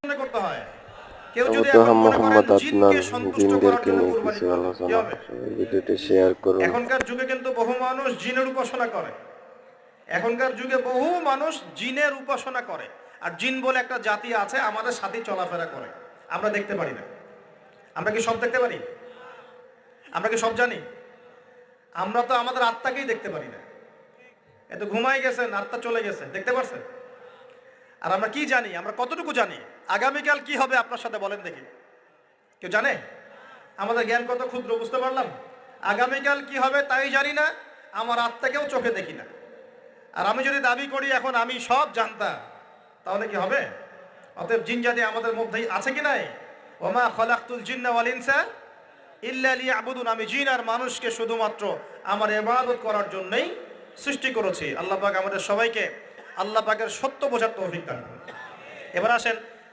করতে হয়। কেউ যদি আবু এখন মনে করেন মোহাম্মদ আদনান জিনকে সন্তুষ্ট করার জিনদেরকে জন্য নিয়ে কুরবানি কিছু করবে, কি আলোচনা হবে? করুন, ভিডিওটি শেয়ার করুন। এখনকার যুগে কিন্তু বহু মানুষ জিনের উপাসনা করে। এখনকার যুগে বহু মানুষ জিনের উপাসনা করে। আর জিন বলে একটা জাতি আছে, আমাদের সাথে চলাফেরা করে, আমরা দেখতে পারি না। আমরা কি সব দেখতে পারি? আমরা কি সব জানি? আমরা তো আমাদের আত্মাকেই দেখতে পারি না। এত ঘুমাই গেছেন, আত্মা চলে গেছে, দেখতে পারছেন? আর আমরা কি জানি? আমরা কতটুকু জানি আগামীকাল কি হবে আপনার সাথে, বলেন দেখি। কেউ জানে? আমাদের জ্ঞান কত ক্ষুদ্র, বুঝতে পারলাম। আগামীকাল কি হবে তাই জানি না, আমার আত্মাকেও চোখে দেখি না। আর আমি যদি দাবি করি এখন আমি সব জানতাম, তাহলে কি হবে? অতএব জিন জাতি আমাদের মধ্যেই আছে কি নাই? ওমা খলাকতুল জিন্না ওয়াল ইনসা ইল্লা লিয়াবুদুন, আমি জিন আর মানুষকে শুধুমাত্র আমার ইবাদত করার জন্যই সৃষ্টি করেছি। আল্লাহ পাক আমাদের সবাইকে আল্লাহ পাকের সত্য বোঝার তৌফিক দান করুন। এবার আসেন